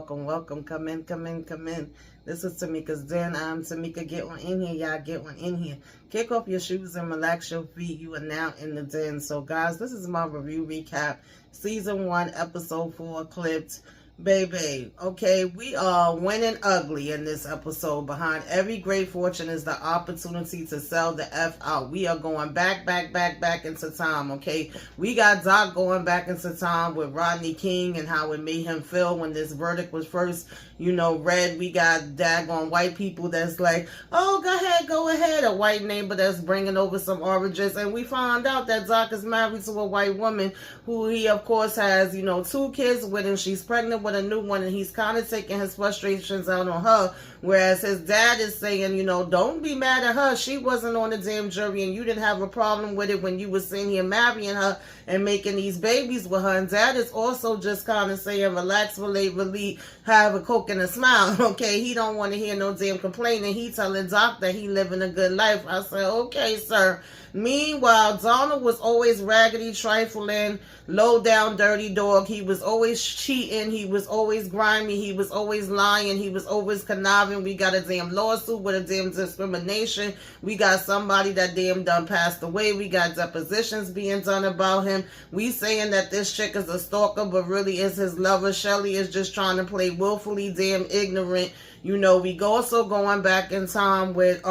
welcome. Come in, come in, come in. This is Tamika's Den. I'm Tamika. Get on in here, y'all. Get on in here. Kick off your shoes and relax your feet. You are now in the den. So, guys, this is my review recap. Season 1, Episode 4, Clipped. Baby, okay, we are winning ugly in this episode. Behind every great fortune is the opportunity to sell the F out. We are going back into time, okay? We got Doc going back into time with Rodney King and how it made him feel when this verdict was first, read. We got daggone white people that's like, oh, go ahead. A white neighbor that's bringing over some oranges. And we found out that Doc is married to a white woman who he, of course, has, 2 kids with, and she's pregnant with a new one, and he's kind of taking his frustrations out on her, whereas his dad is saying, don't be mad at her. She wasn't on the damn jury, and you didn't have a problem with it when you were sitting here marrying her and making these babies with her. And dad is also just kind of saying, relax, relate, have a coke and a smile, okay? He don't want to hear no damn complaining. He telling Doc that he living a good life. I said, okay, sir. Meanwhile, Donald was always raggedy, trifling, low down, dirty dog. He was always cheating. He was always grimy. He was always lying. He was always conniving. We got a damn lawsuit with a damn discrimination. We got somebody that damn done passed away. We got depositions being done about him. We saying that this chick is a stalker, but really is his lover. Shelly is just trying to play willfully damn ignorant. We also going back in time with,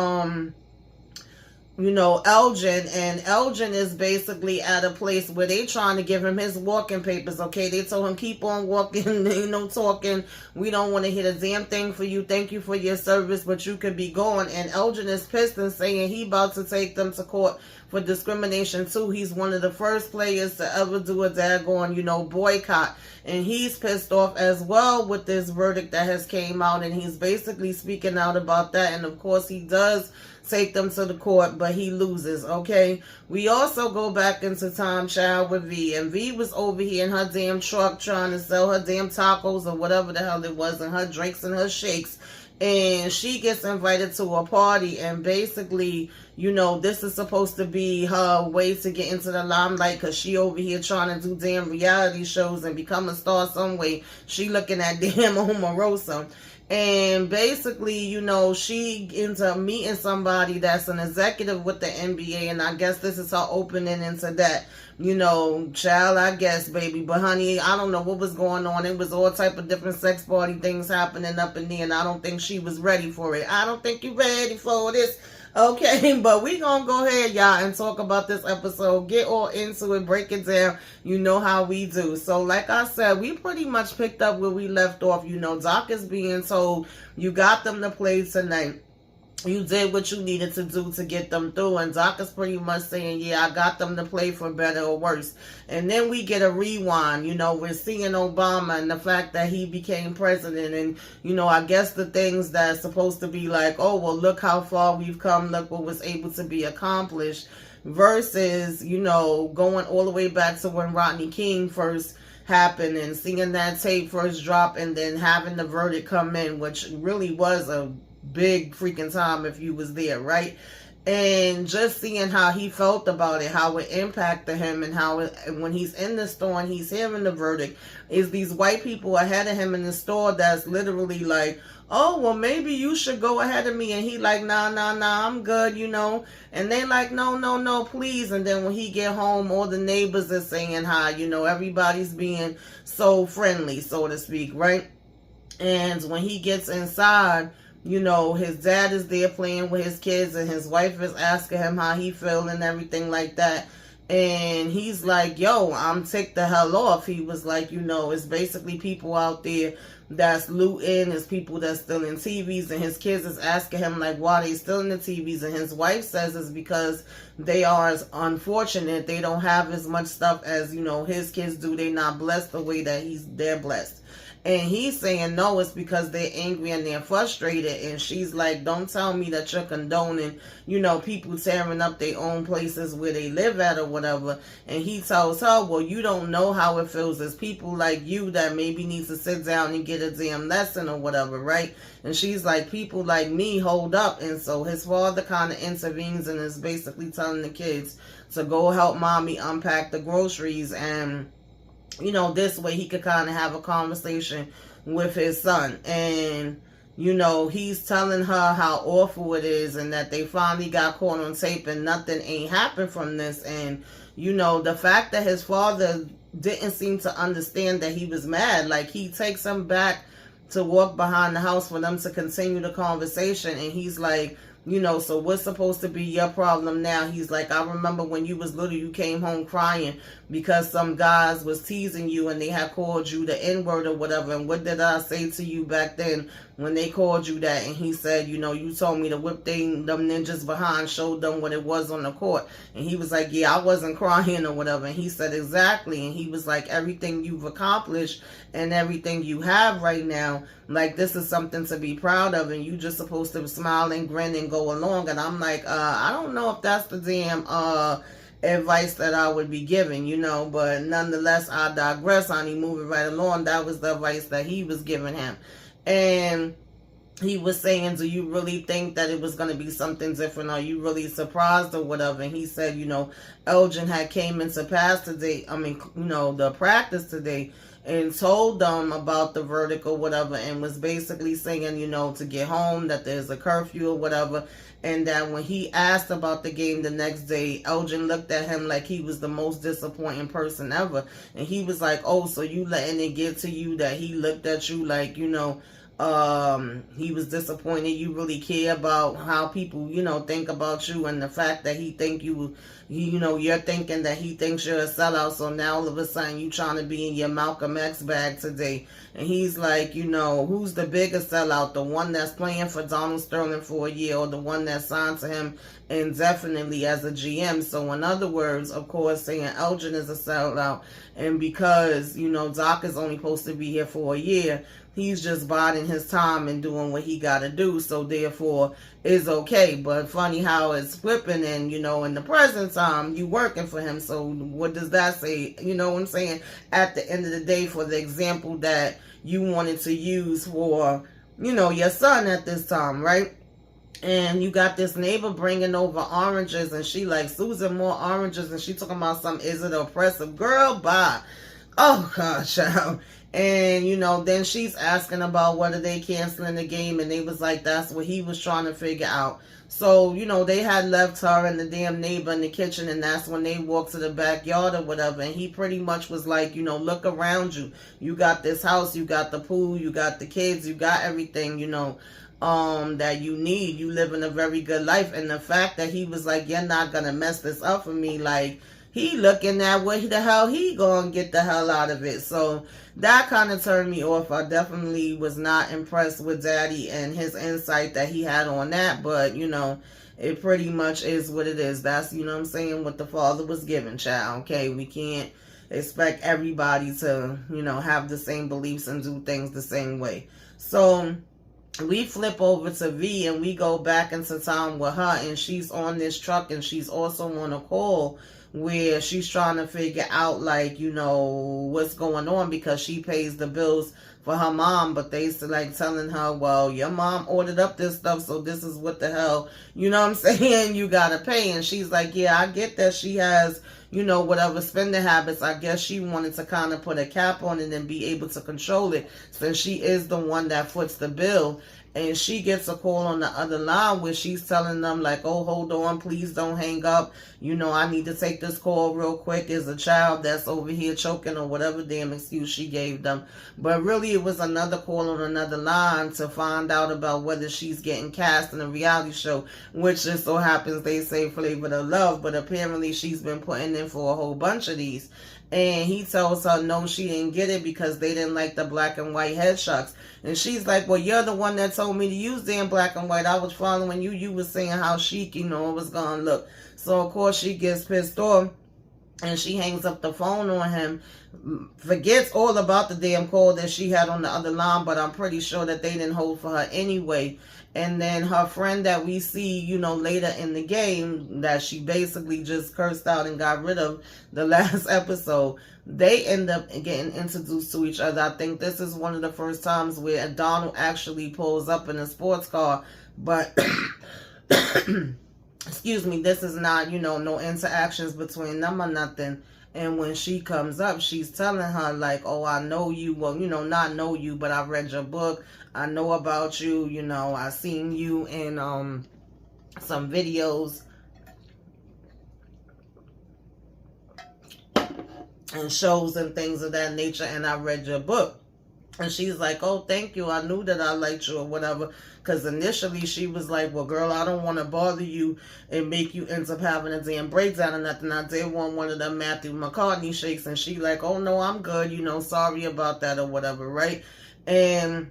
Elgin, and Elgin is basically at a place where they trying to give him his walking papers, okay? They told him, keep on walking, ain't no talking. We don't want to hear a damn thing for you. Thank you for your service, but you could be gone. And Elgin is pissed and saying he about to take them to court for discrimination too. He's one of the first players to ever do a daggone, boycott. And he's pissed off as well with this verdict that has came out, and he's basically speaking out about that. And of course he does take them to the court, but he loses, okay? We also go back into time, child, with V. And V was over here in her damn truck trying to sell her damn tacos or whatever the hell it was, and her drinks and her shakes. And she gets invited to a party, and basically, this is supposed to be her way to get into the limelight, because she over here trying to do damn reality shows and become a star some way. She looking at damn Omarosa. And basically, she ends up meeting somebody that's an executive with the NBA, and I guess this is her opening into that. Child, I guess, baby. But honey, I don't know what was going on. It was all type of different sex party things happening up in there, and I don't think she was ready for it. I don't think you're ready for this. Okay, but we gonna go ahead, y'all, and talk about this episode. Get all into it, break it down. You know how we do. So, like I said, we pretty much picked up where we left off. Doc is being told, you got them to play tonight. You did what you needed to do to get them through. And Doc is pretty much saying, yeah, I got them to play for better or worse. And then we get a rewind. We're seeing Obama and the fact that he became president. And, I guess the things that's supposed to be like, oh, well, look how far we've come. Look what was able to be accomplished. Versus, going all the way back to when Rodney King first happened and seeing that tape first drop and then having the verdict come in, which really was a big freaking time if you was there, right? And just seeing how he felt about it, how it impacted him, and how when he's in the store and he's hearing the verdict, is these white people ahead of him in the store that's literally like, oh, well, maybe you should go ahead of me. And he like, nah, I'm good, And they like, no, please. And then when he get home, all the neighbors are saying hi, everybody's being so friendly, so to speak, right? And when he gets inside, his dad is there playing with his kids, and his wife is asking him how he feel and everything like that. And he's like, yo, I'm ticked the hell off. He was like, it's basically people out there that's looting. It's people that's stealing TVs. And his kids is asking him, like, why they stealing the TVs? And his wife says it's because they are unfortunate. They don't have as much stuff as, his kids do. They not blessed the way that they're blessed. And he's saying, no, it's because they're angry and they're frustrated. And she's like, don't tell me that you're condoning, people tearing up their own places where they live at or whatever. And he tells her, well, you don't know how it feels. There's people like you that maybe need to sit down and get a damn lesson or whatever, right? And she's like, people like me, hold up. And so his father kind of intervenes and is basically telling the kids to go help mommy unpack the groceries, and this way he could kind of have a conversation with his son. And, you know, he's telling her how awful it is and that they finally got caught on tape and nothing ain't happened from this. And, you know, the fact that his father didn't seem to understand that he was mad. Like, he takes him back to walk behind the house for them to continue the conversation. And he's like, you know, so what's supposed to be your problem now? He's like, I remember when you was little, you came home crying because some guys was teasing you and they had called you the N-word or whatever. And what did I say to you back then when they called you that? And he said, you know, you told me to whip them ninjas behind, showed them what it was on the court. And he was like, yeah, I wasn't crying or whatever. And he said, exactly. And he was like, everything you've accomplished and everything you have right now, like, this is something to be proud of, and you just supposed to smile and grin and go along. And I'm like, I don't know if that's the damn advice that I would be giving, you know, but nonetheless, I digress, honey, moving right along. That was the advice that he was giving him. And he was saying, do you really think that it was going to be something different? Are you really surprised or whatever? And he said, you know, Elgin had came into the practice today and told them about the verdict or whatever, and was basically saying, you know, to get home, that there's a curfew or whatever. And that when he asked about the game the next day, Elgin looked at him like he was the most disappointing person ever. And he was like, oh, so you letting it get to you that he looked at you like, you know, he was disappointed you really care about how people, you know, think about you, and the fact that he think you know, you're thinking that he thinks you're a sellout, so now all of a sudden you trying to be in your Malcolm X bag today. And he's like, you know, who's the biggest sellout? The one that's playing for Donald Sterling for a year, or the one that signed to him indefinitely as a GM? So in other words, of course, saying Elgin is a sellout, and because, you know, Doc is only supposed to be here for a year, he's just biding his time and doing what he got to do, so therefore it's okay. But funny how it's flipping, and, you know, in the present time, you working for him. So what does that say? You know what I'm saying? At the end of the day, for the example that you wanted to use for, you know, your son at this time, right? And you got this neighbor bringing over oranges, and she like, Susan, more oranges, and she talking about some, is it oppressive? Girl, bye. Oh, gosh, child. And, you know, then she's asking about whether they canceling the game, and they was like, that's what he was trying to figure out. So, you know, they had left her and the damn neighbor in the kitchen, and that's when they walked to the backyard or whatever. And he pretty much was like, you know, look around you. You got this house, you got the pool, you got the kids, you got everything, you know, that you need. You live in a very good life. And the fact that he was like, you're not gonna mess this up for me, like, he looking at what the hell he gonna get the hell out of it. So that kind of turned me off. I definitely was not impressed with Daddy and his insight that he had on that. But, you know, it pretty much is what it is. That's, you know what I'm saying, what the father was given, child. Okay, we can't expect everybody to, you know, have the same beliefs and do things the same way. So we flip over to V, and we go back into time with her, and she's on this truck, and she's also on a call where she's trying to figure out, like, you know, what's going on, because she pays the bills for her mom, but they like telling her, well, your mom ordered up this stuff, so this is what the hell, you know what I'm saying, you gotta pay. And she's like, yeah, I get that she has, you know, whatever spending habits. I guess she wanted to kind of put a cap on it and be able to control it, since she is the one that foots the bill. And she gets a call on the other line where she's telling them, like, oh, hold on, please don't hang up. You know, I need to take this call real quick. There's a child that's over here choking, or whatever damn excuse she gave them. But really, it was another call on another line to find out about whether she's getting cast in a reality show, which just so happens they say Flavor of Love. But apparently she's been putting in for a whole bunch of these. And he tells her, no, she didn't get it because they didn't like the black and white headshots. And she's like, well, you're the one that told me to use them black and white. I was following you. You was saying how chic, you know, it was going to look. So, of course, she gets pissed off, and she hangs up the phone on him, forgets all about the damn call that she had on the other line, but I'm pretty sure that they didn't hold for her anyway. And then her friend that we see, you know, later in the game, that she basically just cursed out and got rid of the last episode, they end up getting introduced to each other. I think this is one of the first times where Donald actually pulls up in a sports car, but excuse me, this is not, you know, no interactions between them or nothing. And when she comes up, she's telling her like, oh, I know you. Well, not know you, but I read your book. I know about you. I seen you in some videos and shows and things of that nature, and I read your book. And she's like, oh, thank you. I knew that I liked you or whatever. Because initially she was like, well, girl, I don't want to bother you and make you end up having a damn breakdown or nothing. I did want one of them Matthew McCartney shakes. And she like, oh, no, I'm good. Sorry about that or whatever, right? And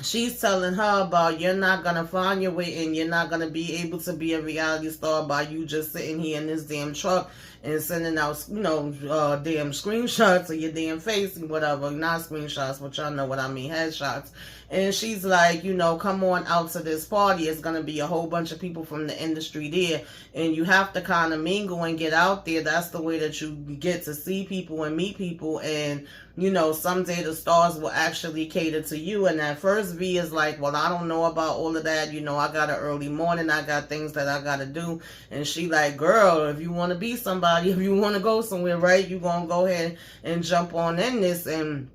she's telling her about, you're not going to find your way in. You're not going to be able to be a reality star by you just sitting here in this damn truck and sending out, damn screenshots of your damn face and whatever. Not screenshots, but y'all know what I mean, headshots. And she's like, come on out to this party. It's going to be a whole bunch of people from the industry there. And you have to kind of mingle and get out there. That's the way that you get to see people and meet people. And, someday the stars will actually cater to you. And at first V is like, well, I don't know about all of that. I got an early morning. I got things that I got to do. And she like, girl, if you want to be somebody, if you want to go somewhere, right, you're going to go ahead and jump on in this and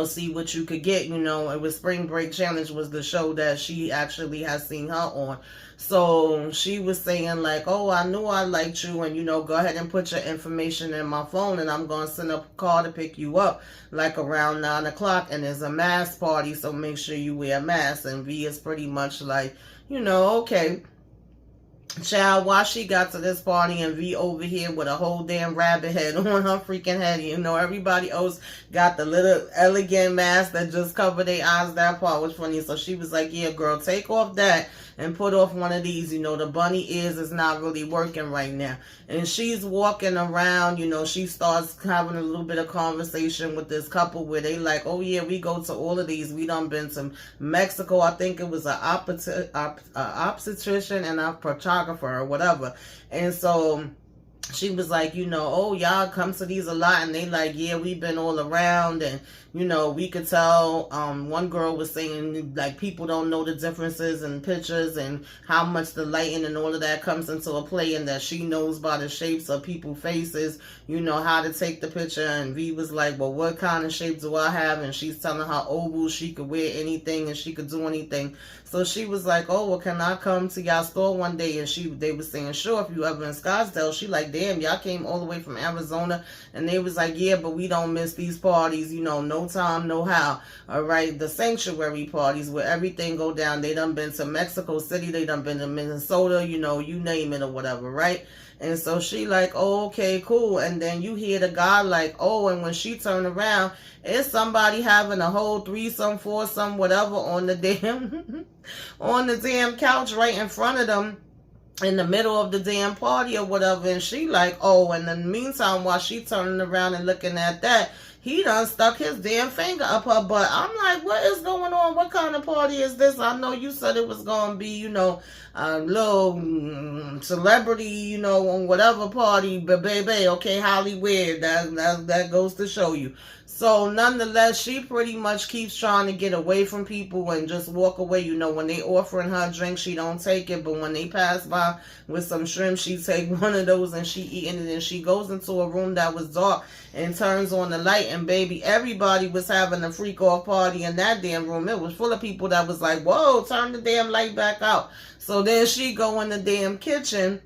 see what you could get. It was Spring Break Challenge was the show that she actually has seen her on. So she was saying like, oh, I knew I liked you, and go ahead and put your information in my phone, and I'm going to send a car to pick you up like around 9 o'clock, and there's a mask party, so make sure you wear a mask. And V is pretty much like, okay. Child, while she got to this party and V over here with a whole damn rabbit head on her freaking head, everybody else got the little elegant mask that just covered their eyes. That part was funny. So she was like, yeah, girl, take off that and put off one of these. The bunny ears is not really working right now. And she's walking around, she starts having a little bit of conversation with this couple where they like, oh yeah, we go to all of these. We done been to Mexico. I think it was an obstetrician and a photographer or whatever. And so she was like, oh, y'all come to these a lot. And they like, yeah, we've been all around. And, we could tell, one girl was saying, like, people don't know the differences in pictures and how much the lighting and all of that comes into a play, and that she knows by the shapes of people's faces, how to take the picture. And V was like, well, what kind of shape do I have? And she's telling her oval, she could wear anything and she could do anything. So she was like, oh, well, can I come to y'all store one day? And they was saying, sure, if you ever in Scottsdale. She like, damn, y'all came all the way from Arizona. And they was like, yeah, but we don't miss these parties, no time, no how. All right, the sanctuary parties where everything go down. They done been to Mexico City. They done been to Minnesota, you name it or whatever, right? And so she like, oh, okay, cool. And then you hear the guy like, oh, and when she turned around, it's somebody having a whole threesome, foursome, whatever on the damn on the damn couch right in front of them in the middle of the damn party or whatever. And she like, oh, and in the meantime, while she turning around and looking at that, he done stuck his damn finger up her butt. I'm like, what is going on? What kind of party is this? I know you said it was going to be, a little celebrity, on whatever party, but baby, okay, Hollywood, that goes to show you. So nonetheless, she pretty much keeps trying to get away from people and just walk away. When they offering her a drink, she don't take it. But when they pass by with some shrimp, she take one of those and she eating it. And she goes into a room that was dark and turns on the light. And baby, everybody was having a freak off party in that damn room. It was full of people that was like, whoa, turn the damn light back out. So then she go in the damn kitchen.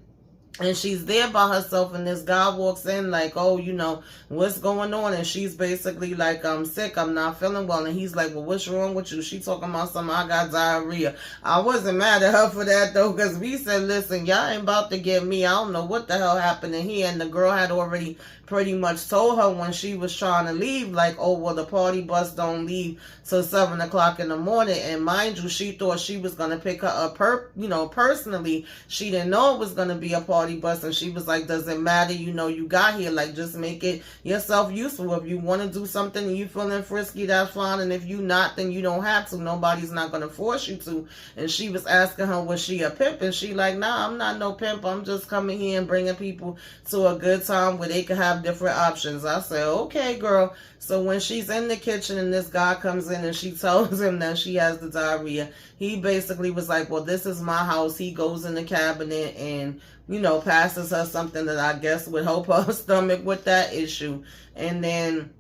And she's there by herself, and this guy walks in like, oh, what's going on? And she's basically like, I'm sick, I'm not feeling well. And he's like, well, what's wrong with you? She talking about something, I got diarrhea. I wasn't mad at her for that, though, because we said, listen, y'all ain't about to get me. I don't know what the hell happened in here. And the girl had already pretty much told her when she was trying to leave, like, oh, well, the party bus don't leave till 7 o'clock in the morning. And mind you, she thought she was going to pick her up, personally. She didn't know it was going to be a party bus. And she was like, does it matter? You got here. Like, just make it yourself useful. If you want to do something and you feeling frisky, that's fine. And if you not, then you don't have to. Nobody's not going to force you to. And she was asking her, was she a pimp? And she like, nah, I'm not no pimp. I'm just coming here and bringing people to a good time where they can have have different options. I said, okay, girl. So when she's in the kitchen and this guy comes in and she tells him that she has the diarrhea, he basically was like, well, this is my house. He goes in the cabinet and, you know, passes her something that I guess would help her stomach with that issue. And then,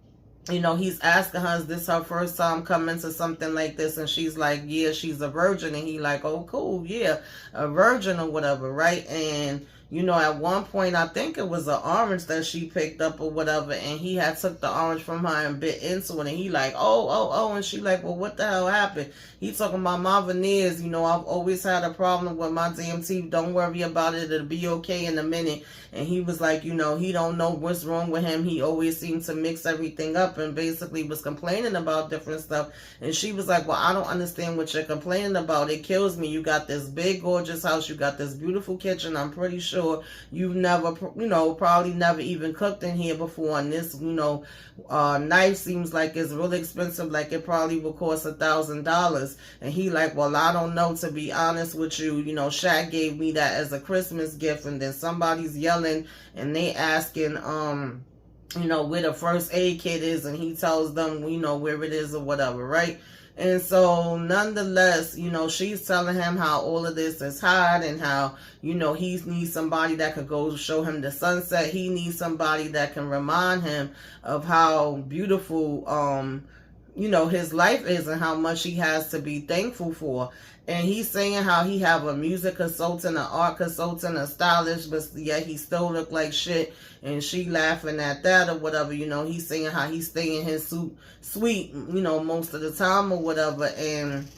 you know, he's asking her, is this her first time coming to something like this? And she's like, yeah, she's a virgin. And he like, oh, cool, yeah, a virgin or whatever, right? And, you know, at one point, I think it was an orange that she picked up or whatever, and he had took the orange from her and bit into it, and he like, oh, and she like, well, what the hell happened? He talking about my veneers, you know, I've always had a problem with my damn teeth, don't worry about it, it'll be okay in a minute. And he was like, you know, he don't know what's wrong with him, he always seemed to mix everything up, and basically was complaining about different stuff. And she was like, well, I don't understand what you're complaining about, it kills me. You got this big gorgeous house, you got this beautiful kitchen, I'm pretty sure you've never, you know, probably never even cooked in here before, and this, you know, knife seems like it's really expensive, like it probably will cost $1,000. And he like, well, I don't know, to be honest with you, you know, Shaq gave me that as a Christmas gift. And then somebody's yelling and they asking, you know, where the first aid kit is, and he tells them, you know, where it is or whatever, right? And so nonetheless, you know, she's telling him how all of this is hot and how, you know, he needs somebody that could go show him the sunset. He needs somebody that can remind him of how beautiful, you know, his life is and how much he has to be thankful for. And he's saying how he have a music consultant, an art consultant, a stylist, but yet he still look like shit. And she laughing at that or whatever, you know. He's saying how he stay in his suite, you know, most of the time or whatever. And,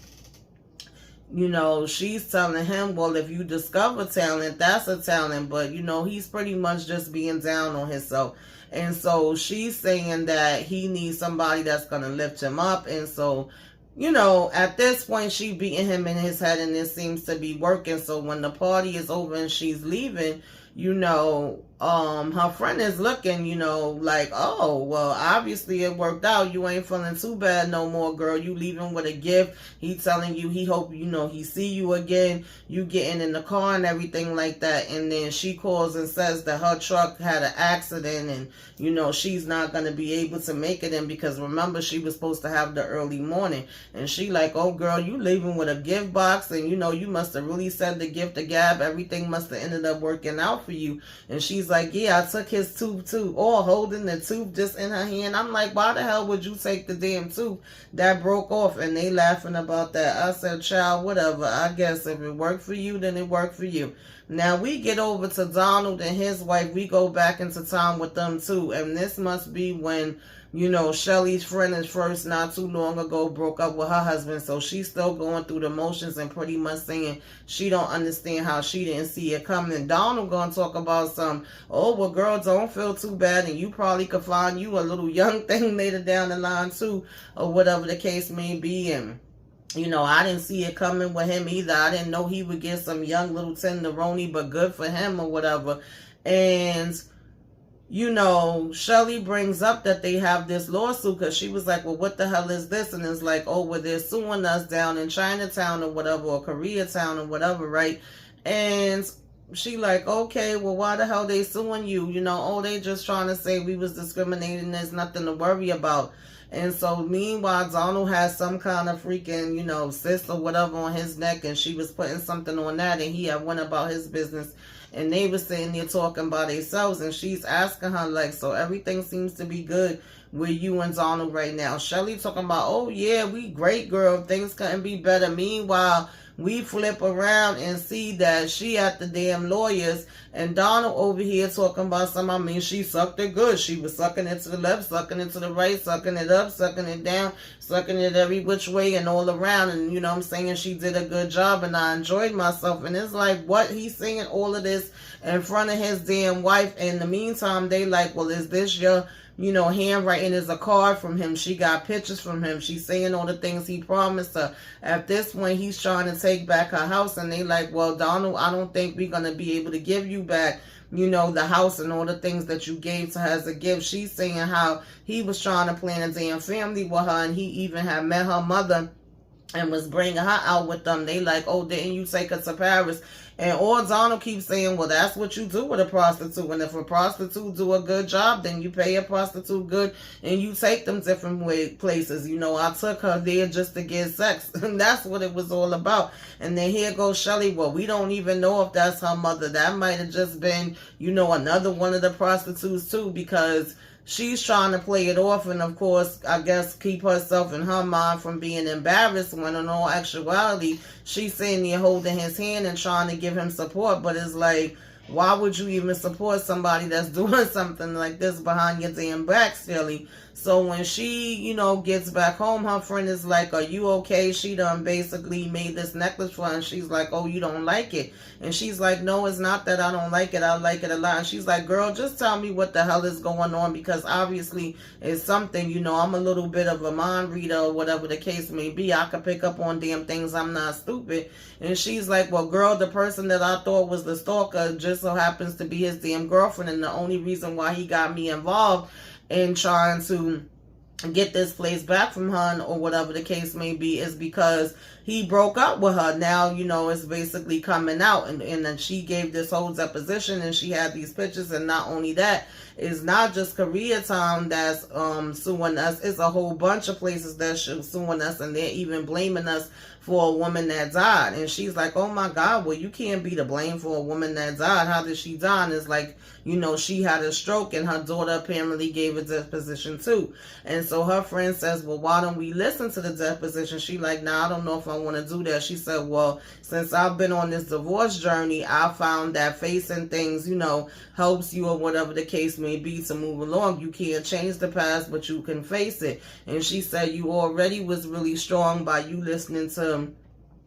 you know, she's telling him, well, if you discover talent, that's a talent. But, you know, he's pretty much just being down on himself. And so she's saying that he needs somebody that's going to lift him up. And so, you know, at this point, she beating him in his head, and it seems to be working. So when the party is over and she's leaving, you know, her friend is looking, you know, like, oh, well, obviously it worked out. You ain't feeling too bad no more, girl. You leaving with a gift. He telling you he hope, you know, he see you again. You getting in the car and everything like that. And then she calls and says that her truck had an accident and, you know, she's not going to be able to make it in because remember, she was supposed to have the early morning. And she like, oh, girl, you leaving with a gift box and, you know, you must have really said the gift to Gab. Everything must have ended up working out for you. And she's like, yeah, I took his tooth too, or holding the tooth just in her hand. I'm like, why the hell would you take the damn tooth that broke off? And they laughing about that. I said, child, whatever. I guess if it worked for you, then it worked for you. Now we get over to Donald and his wife. We go back into time with them too. And this must be when, you know, Shelly's friend is first not too long ago broke up with her husband. So she's still going through the motions and pretty much saying she don't understand how she didn't see it coming. And Donald gonna talk about some, oh, well, girl, don't feel too bad. And you probably could find you a little young thing later down the line too, or whatever the case may be. And you know, I didn't see it coming with him either. I didn't know he would get some young little tenderoni, but good for him or whatever. And, you know, Shelly brings up that they have this lawsuit because she was like, well, what the hell is this? And it's like, oh, well, they're suing us down in Chinatown or whatever, or Koreatown or whatever, right? And she like, okay, well, why the hell they suing you? You know, oh, they just trying to say we was discriminating. There's nothing to worry about. And so meanwhile, Donald has some kind of freaking, you know, cyst or whatever on his neck, and she was putting something on that, and he had went about his business, and they were sitting there talking by themselves, and she's asking her, like, so everything seems to be good with you and Donald right now. Shelly talking about, oh yeah, we great, girl, things couldn't be better. Meanwhile, we flip around and see that she at the damn lawyers, and Donald over here talking about some, I mean, she sucked it good. She was sucking it to the left, sucking it to the right, sucking it up, sucking it down, sucking it every which way and all around. And, you know what I'm saying, she did a good job, and I enjoyed myself. And it's like, what? He's saying all of this in front of his damn wife. In the meantime, they like, well, is this your, you know, handwriting is a card from him. She got pictures from him. She's saying all the things he promised her. At this point, he's trying to take back her house. And they like, well, Donald, I don't think we're going to be able to give you back, you know, the house and all the things that you gave to her as a gift. She's saying how he was trying to plan a damn family with her. And he even had met her mother and was bringing her out with them. They like, oh, didn't you take her to Paris? And all Donald keeps saying, well, that's what you do with a prostitute. And if a prostitute do a good job, then you pay a prostitute good and you take them different places. You know, I took her there just to get sex. And that's what it was all about. And then here goes Shelly. Well, we don't even know if that's her mother. That might have just been, you know, another one of the prostitutes too, because she's trying to play it off and, of course, I guess keep herself in her mind from being embarrassed when in all actuality, she's sitting there holding his hand and trying to give him support. But it's like, why would you even support somebody that's doing something like this behind your damn back, Shelly? So when she, you know, gets back home, her friend is like, are you okay? She done basically made this necklace for her. And she's like, oh, you don't like it? And she's like, no, it's not that I don't like it. I like it a lot. And she's like, girl, just tell me what the hell is going on, because obviously it's something, you know, I'm a little bit of a mind reader or whatever the case may be. I can pick up on damn things. I'm not stupid. And she's like, well, girl, the person that I thought was the stalker just so happens to be his damn girlfriend. And the only reason why he got me involved in trying to get this place back from her or whatever the case may be is because he broke up with her. Now, you know, it's basically coming out. And then she gave this whole deposition and she had these pictures. And not only that, it's not just Koreatown that's suing us. It's a whole bunch of places that's suing us, and they're even blaming us for a woman that died. And she's like, oh my God, well, you can't be to blame for a woman that died. How did she die? And it's like, you know, she had a stroke and her daughter apparently gave a deposition too. And so her friend says, well, why don't we listen to the deposition? She like, nah, I don't know if I want to do that. She said, well, since I've been on this divorce journey, I found that facing things, you know, helps you or whatever the case may be to move along. You can't change the past, but you can face it. And she said you already was really strong by you listening to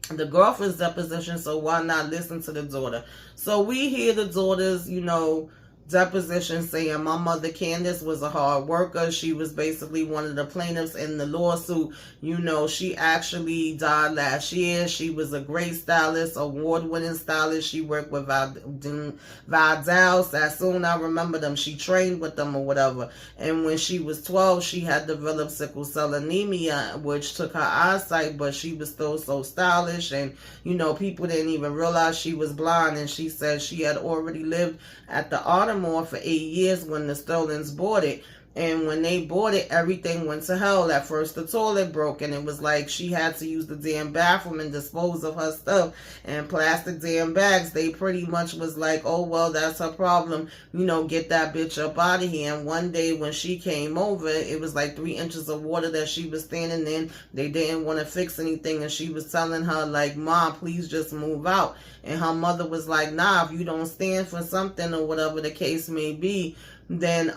the girlfriend's deposition, so why not listen to the daughter? So we hear the daughter's, you know, deposition saying, my mother Candace was a hard worker. She was basically one of the plaintiffs in the lawsuit. You know, she actually died last year. She was a great stylist, award-winning stylist. She worked with Vidal, Sassoon, I remember them. She trained with them or whatever. And when she was 12, she had developed sickle cell anemia, which took her eyesight, but she was still so stylish. And, you know, people didn't even realize she was blind. And she said she had already lived at the Audemars for 8 years when the Sterlings bought it. And when they bought it, everything went to hell. At first, the toilet broke, and it was like she had to use the damn bathroom and dispose of her stuff. And plastic damn bags, they pretty much was like, oh, well, that's her problem. You know, get that bitch up out of here. And one day when she came over, it was like 3 inches of water that she was standing in. They didn't want to fix anything, and she was telling her, like, Mom, please just move out. And her mother was like, nah, if you don't stand for something or whatever the case may be, then,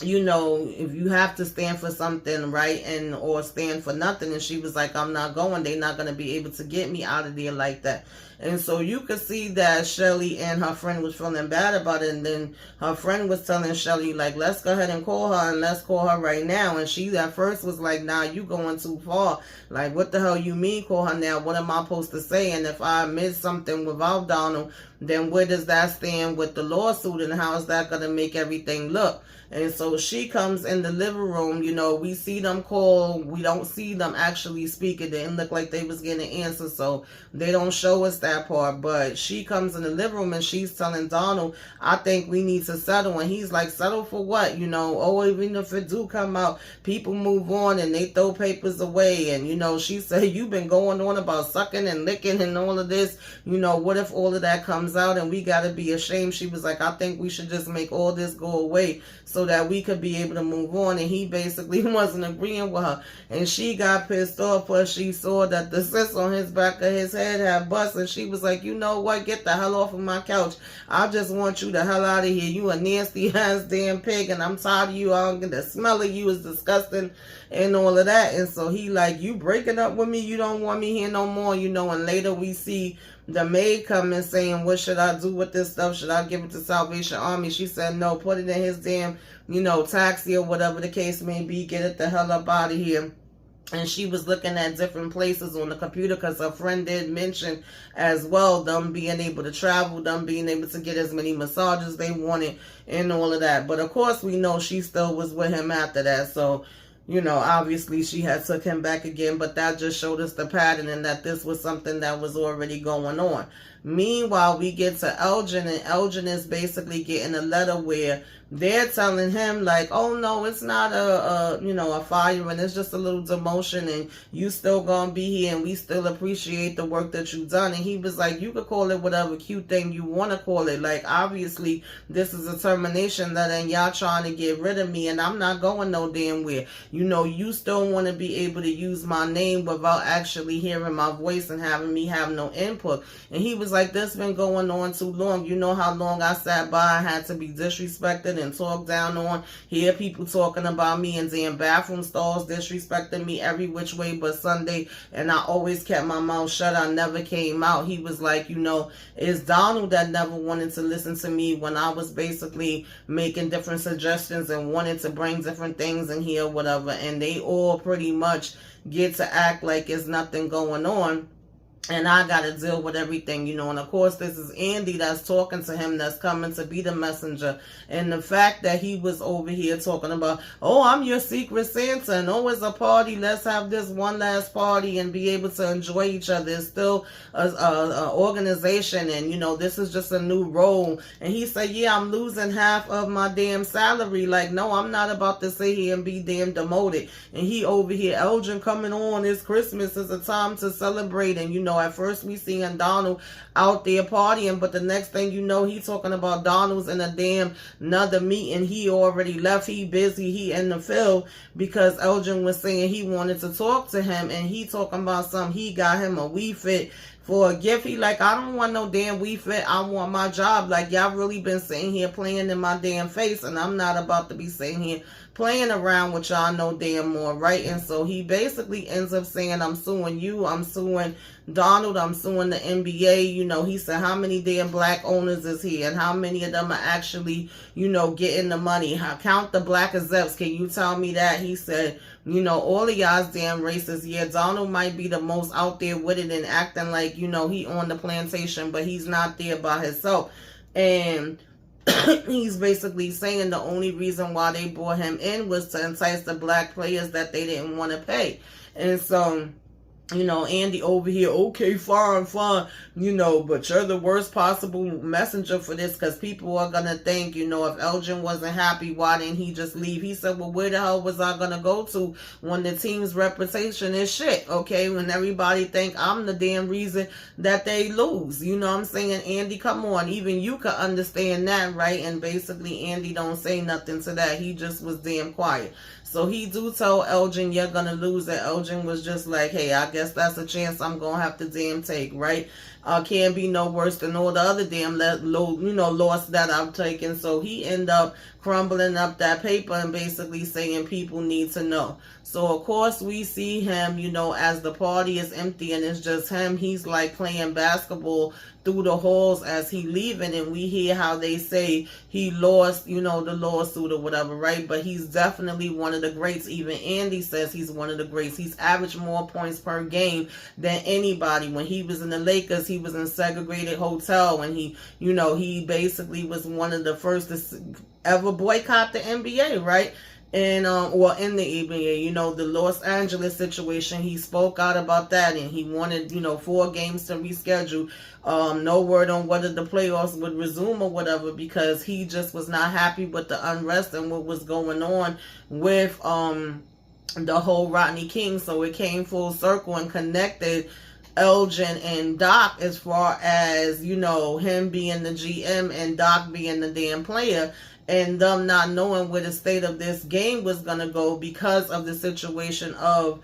you know, if you have to stand for something, right, and or stand for nothing. And she was like, I'm not going. They're not going to be able to get me out of there like that. And so you could see that Shelly and her friend was feeling bad about it. And then her friend was telling Shelly, like, let's go ahead and call her, and let's call her right now. And she at first was like, nah, you going too far. Like, what the hell you mean call her now? What am I supposed to say? And if I admit something without Donald, then where does that stand with the lawsuit, and how is that going to make everything look? And so she comes in the living room. You know, we see them call. We don't see them actually speak. It didn't look like they was getting an answer, so they don't show us that part. But she comes in the living room and she's telling Donald, I think we need to settle. And he's like, settle for what? You know, oh, even if it do come out, people move on and they throw papers away. And, you know, she said, you've been going on about sucking and licking and all of this. You know, what if all of that comes out and we got to be ashamed? She was like, I think we should just make all this go away so that we could be able to move on. And he basically wasn't agreeing with her. And she got pissed off because she saw that the cyst on his back of his head had bust. And she was like, you know what? Get the hell off of my couch. I just want you the hell out of here. You a nasty ass damn pig, and I'm tired of you. The smell of you is disgusting and all of that. And so he like, you breaking up with me? You don't want me here no more, you know. And later we see the maid coming saying, what should I do with this stuff? Should I give it to Salvation Army? She said, no, put it in his damn, you know, taxi or whatever the case may be. Get it the hell up out of here. And she was looking at different places on the computer because her friend did mention as well them being able to travel, them being able to get as many massages they wanted and all of that. But of course we know she still was with him after that. So obviously she had took him back again, but that just showed us the pattern and that this was something that was already going on. Meanwhile, we get to Elgin, and Elgin is basically getting a letter where they're telling him like, oh no, it's not a fire, and it's just a little demotion, and you still gonna be here, and we still appreciate the work that you've done. And he was like, you could call it whatever cute thing you want to call it. Like, obviously this is a termination that and y'all trying to get rid of me, and I'm not going no damn where. You still want to be able to use my name without actually hearing my voice and having me have no input. And he was like, this been going on too long. You know how long I sat by and had to be disrespected and talked down on, hear people talking about me in damn bathroom stalls, disrespecting me every which way but Sunday, and I always kept my mouth shut. I never came out. He was like, it's Donald that never wanted to listen to me when I was basically making different suggestions and wanted to bring different things in here, whatever, and they all pretty much get to act like it's nothing going on. And I got to deal with everything, and of course this is Andy that's talking to him, that's coming to be the messenger. And the fact that he was over here talking about, oh, I'm your secret Santa, and oh, it's a party, let's have this one last party and be able to enjoy each other. It's still a organization, and this is just a new role. And he said, yeah, I'm losing half of my damn salary. Like, no, I'm not about to sit here and be damn demoted. And he over here, Elgin coming on, it's Christmas, it's a time to celebrate. And at first we seeing Donald out there partying, but the next thing you know, he talking about Donald's in a damn another meeting. He already left. He busy. He in the field because Elgin was saying he wanted to talk to him, and he talking about something. He got him a Wii Fit for a gift. He like, I don't want no damn Wii Fit. I want my job. Like, y'all really been sitting here playing in my damn face, and I'm not about to be sitting here playing around with y'all no damn more, right? And so he basically ends up saying, I'm suing you, I'm suing Donald, I'm suing the NBA. He said, how many damn black owners is here, and how many of them are actually, getting the money? Count the black execs. Can you tell me that? He said, all of y'all's damn racist. Yeah, Donald might be the most out there with it and acting like, he on the plantation, but he's not there by himself. And he's basically saying the only reason why they brought him in was to entice the black players that they didn't want to pay. And so, Andy over here, okay, fine, but you're the worst possible messenger for this, because people are going to think, if Elgin wasn't happy, why didn't he just leave? He said, well, where the hell was I going to go to when the team's reputation is shit, okay? When everybody think I'm the damn reason that they lose. You know what I'm saying? Andy, come on, even you could understand that, right? And basically, Andy don't say nothing to that. He just was damn quiet. So he do tell Elgin, you're going to lose. And Elgin was just like, hey, I guess that's a chance I'm going to have to damn take, right? Can't be no worse than all the other damn loss that I've taken. So he end up crumbling up that paper and basically saying people need to know. So, of course, we see him, as the party is empty and it's just him. He's like playing basketball through the halls as he leaving, and we hear how they say he lost, the lawsuit or whatever, right? But he's definitely one of the greats. Even Andy says he's one of the greats. He's averaged more points per game than anybody. When he was in the Lakers, he was in a segregated hotel, and he basically was one of the first to ever boycott the NBA, right? And in the NBA, the Los Angeles situation, he spoke out about that, and he wanted 4 games to reschedule. No word on whether the playoffs would resume or whatever, because he just was not happy with the unrest and what was going on with the whole Rodney King. So it came full circle and connected Elgin and Doc, as far as him being the GM and Doc being the damn player, and them not knowing where the state of this game was going to go because of the situation of,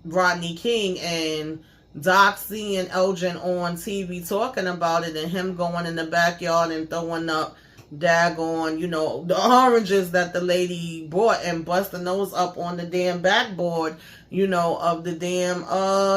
Rodney King, and Doc seeing Elgin on TV talking about it, and him going in the backyard and throwing up daggone, the oranges that the lady bought and busting those up on the damn backboard, of the damn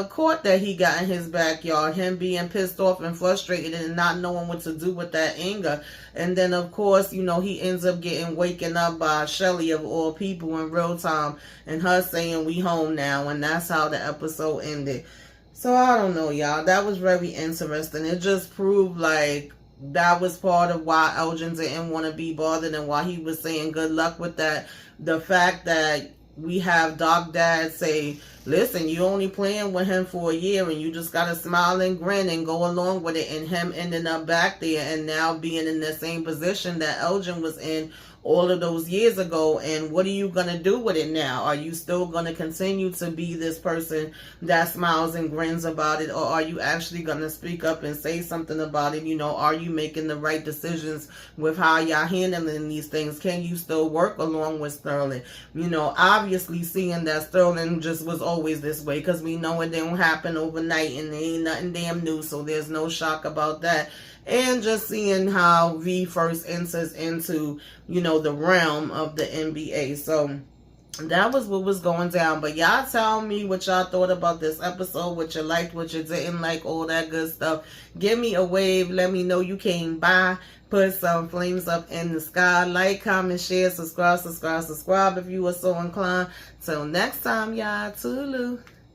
court that he got in his backyard. Him being pissed off and frustrated and not knowing what to do with that anger. And then, of course, he ends up getting waken up by Shelly, of all people, in real time, and her saying, we home now. And that's how the episode ended. So, I don't know, y'all. That was very interesting. It just proved, like, that was part of why Elgin didn't want to be bothered, and why he was saying good luck with that the fact that we have Doc Dad say, listen, you only playing with him for a year and you just gotta smile and grin and go along with it, and him ending up back there and now being in the same position that Elgin was in all of those years ago. And what are you gonna do with it now? Are you still gonna continue to be this person that smiles and grins about it, or are you actually gonna speak up and say something about it? You know, are you making the right decisions with how y'all handling these things? Can you still work along with Sterling? You know, obviously seeing that Sterling just was always this way, because we know it didn't happen overnight and there ain't nothing damn new, so there's no shock about that. And just seeing how V first enters into, you know, the realm of the NBA. So that was what was going down. But y'all tell me what y'all thought about this episode, what you liked, what you didn't like, all that good stuff. Give me a wave. Let me know you came by. Put some flames up in the sky. Like, comment, share, subscribe if you were so inclined. Till next time, y'all. Toodaloo.